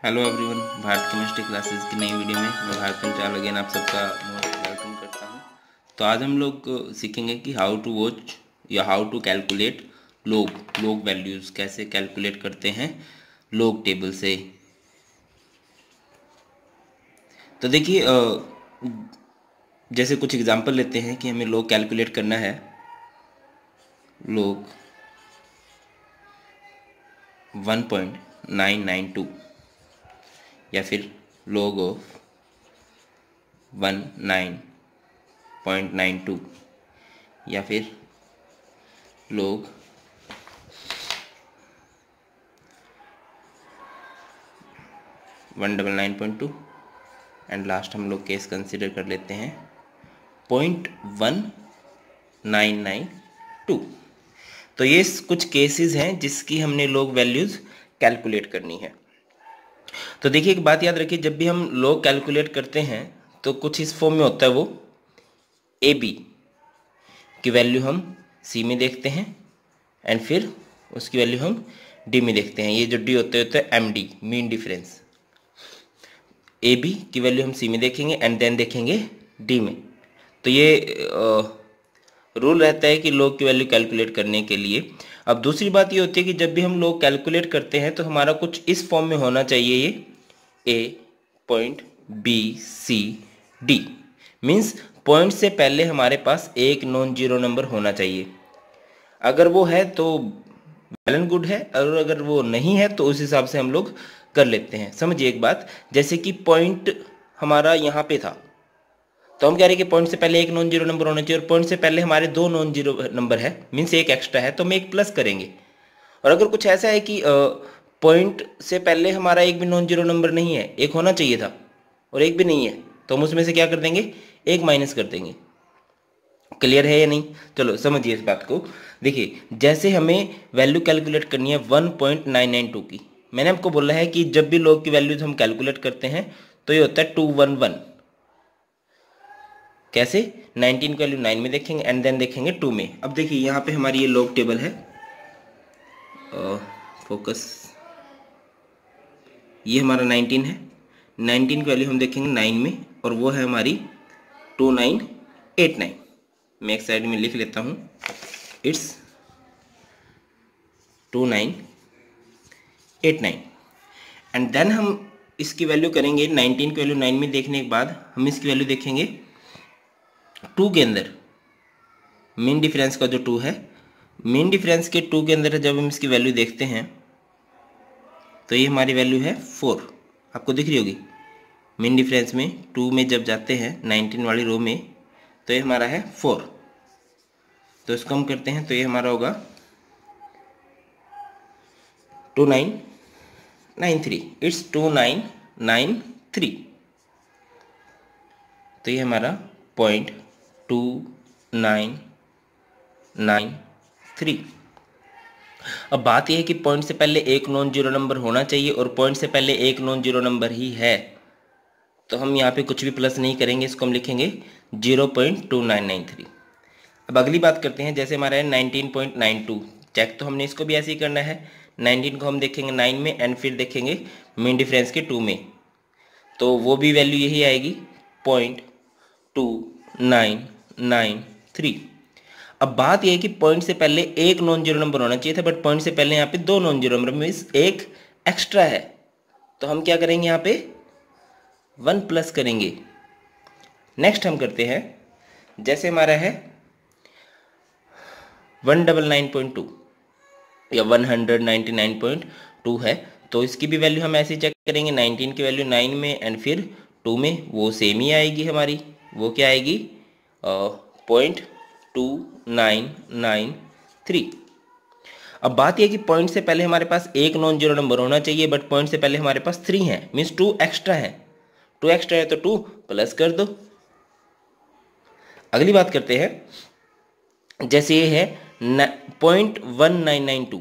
Hello everyone, Bharat chemistry classes की नई video में मैं भारत पंचाल अगेन आप सबका मोस्ट वेलकम करता हूं। तो आज हम लोग सीखेंगे कि हाउ टू वॉच या हाउ टू कैलकुलेट लोग वैल्यूज़ कैसे कैलकुलेट करते हैं लोग टेबल से। तो देखिए जैसे कुछ एग्जांपल लेते हैं कि हमें लोग कैलकुलेट करना है। लोग 1.992 या फिर log ऑफ 19.92 या फिर log 199.2 एंड लास्ट हम लोग केस कंसिडर कर लेते हैं 0.1992। तो ये कुछ केसेस हैं जिसकी हमने log वैल्यूज़ कैलकुलेट करनी है। तो देखिए एक बात याद रखिए, जब भी हम log कैलकुलेट करते हैं तो कुछ इस फॉर्म में होता है, वो ए बी की वैल्यू हम सी में देखते हैं एंड फिर उसकी वैल्यू हम डी में देखते हैं। ये जो डी होता है m d, mean difference. A b की वैल्यू हम सी में देखेंगे एंड देन देखेंगे डी में। तो ये रूल रहता है कि log की वैल्यू कैलकुलेट करने के लिए। अब दूसरी बात ये होती है कि जब भी हम log कैलकुलेट करते हैं तो हमारा कुछ इस फॉर्म में होना चाहिए, ये A point B C D, means point से पहले हमारे पास एक नॉन जीरो नंबर होना चाहिए। अगर वो है तो वेल एंड गुड है, और अगर वो नहीं है तो उस हिसाब से हम लोग कर लेते हैं। समझिए एक बात, जैसे कि पॉइंट हमारा यहाँ पे था तो हम कह रहे हैं कि पॉइंट से पहले एक नॉन जीरो नंबर होना चाहिए, और पॉइंट से पहले हमारे दो नॉन जीरो नंबर है, मीन्स एक एक्स्ट्रा है, तो हम एक प्लस करेंगे। और अगर कुछ ऐसा है कि पॉइंट से पहले हमारा एक भी नॉन जीरो नंबर नहीं है, एक होना चाहिए था और एक भी नहीं है, तो हम उसमें से क्या कर देंगे, एक माइनस कर देंगे। क्लियर है या नहीं? चलो समझिए इस बात को। देखिए जैसे हमें वैल्यू कैलकुलेट करनी है 1.992 की, मैंने आपको बोला है कि जब भी log की वैल्यूज हम कैलकुलेट करते हैं तो ये होता है 211। कैसे? 19 की वैल्यू 9 में देखेंगे एंड देन देखेंगे 2 में। अब देखिए यहाँ पे हमारी ये log टेबल है, फोकस, ये हमारा 19 है। 19 की वैल्यू हम देखेंगे 9 में और वो है हमारी 2989। मैं एक साइड में लिख लेता हूँ, इट्स 2989। एंड देन हम इसकी वैल्यू करेंगे 19 की वैल्यू 9 में देखने के बाद हम इसकी वैल्यू देखेंगे 2 के अंदर। मीन डिफरेंस का जो 2 है, मीन डिफरेंस के 2 के अंदर जब हम इसकी वैल्यू देखते हैं तो ये हमारी वैल्यू है 4। आपको दिख रही होगी, मीन डिफरेंस में 2 में जब जाते हैं 19 वाली रो में तो ये हमारा है 4। तो इसको हम करते हैं तो ये हमारा होगा 2993। इट्स 2993। तो ये हमारा 0.2993। अब बात यह है कि पॉइंट से पहले एक नॉन जीरो नंबर होना चाहिए और पॉइंट से पहले एक नॉन जीरो नंबर ही है, तो हम यहाँ पे कुछ भी प्लस नहीं करेंगे, इसको हम लिखेंगे 0.2993। अब अगली बात करते हैं, जैसे हमारा है 19.92। चेक तो हमने इसको भी ऐसे ही करना है। 19 को हम देखेंगे 9 में एंड फिर देखेंगे मीन डिफरेंस के 2 में, तो वो भी वैल्यू यही आएगी 0.2993। अब बात यह है कि पॉइंट से पहले एक नॉन जीरो नंबर होना चाहिए था, बट पॉइंट से पहले यहाँ पे दो नॉन जीरो नंबर, मीन्स एक एक्स्ट्रा है, तो हम क्या करेंगे, यहाँ पे 1 प्लस करेंगे। नेक्स्ट हम करते हैं, जैसे हमारा है 199.2 या 199.2 है, तो इसकी भी वैल्यू हम ऐसे चेक करेंगे, 19 की वैल्यू 9 में एंड फिर 2 में, वो सेम ही आएगी हमारी। वो क्या आएगी, 0.2993। अब बात यह कि पॉइंट से पहले हमारे पास एक नॉन जीरो नंबर होना चाहिए, बट पॉइंट से पहले हमारे पास 3 है, मीन्स 2 एक्स्ट्रा है। 2 एक्स्ट्रा है तो 2 प्लस कर दो। अगली बात करते हैं, जैसे ये है 0.1992,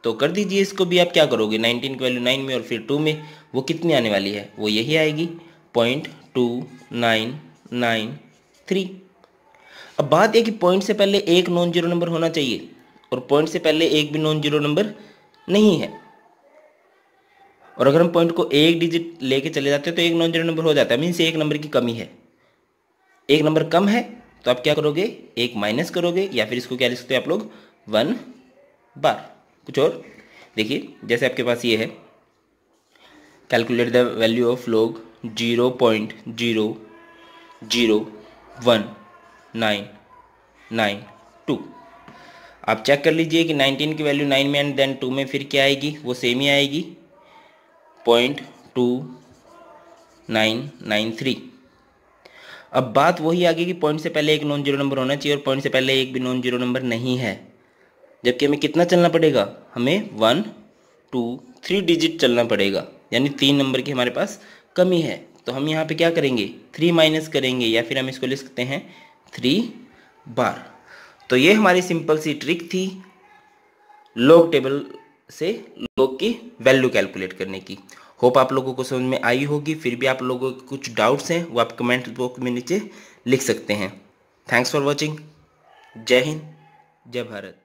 तो कर दीजिए इसको भी। आप क्या करोगे, 19 की वैल्यू 9 में और फिर 2 में, वो कितनी आने वाली है, वो यही आएगी 0.2993। अब बात यह कि पॉइंट से पहले एक नॉन जीरो नंबर होना चाहिए और पॉइंट से पहले एक भी नॉन जीरो नंबर नहीं है, और अगर हम पॉइंट को एक डिजिट लेके चले जाते हैं तो एक नॉन जीरो नंबर हो जाता है, मीन्स एक नंबर की कमी है। एक नंबर कम है तो आप क्या करोगे, एक माइनस करोगे, या फिर इसको क्या लिख सकते हैं आप लोग, 1 बार। कुछ और देखिए, जैसे आपके पास ये है, calculate the value of log 0.0019992। आप चेक कर लीजिए कि 19 की वैल्यू 9 में एंड देन 2 में फिर क्या आएगी, वो सेम ही आएगी, 0.2993। अब बात वही आ गई कि पॉइंट से पहले एक नॉन जीरो नंबर होना चाहिए और पॉइंट से पहले एक भी नॉन जीरो नंबर नहीं है, जबकि हमें कितना चलना पड़ेगा, हमें 1 2 3 डिजिट चलना पड़ेगा, यानी 3 नंबर की हमारे पास कमी है। तो हम यहाँ पे क्या करेंगे, 3 माइनस करेंगे, या फिर हम इसको लिख सकते हैं 3 बार। तो ये हमारी सिंपल सी ट्रिक थी लॉग टेबल से लॉग की वैल्यू कैलकुलेट करने की। होप आप लोगों को समझ में आई होगी। फिर भी आप लोगों के कुछ डाउट्स हैं वो आप कमेंट बॉक्स में नीचे लिख सकते हैं। Thanks for watching. जय हिंद, जय भारत।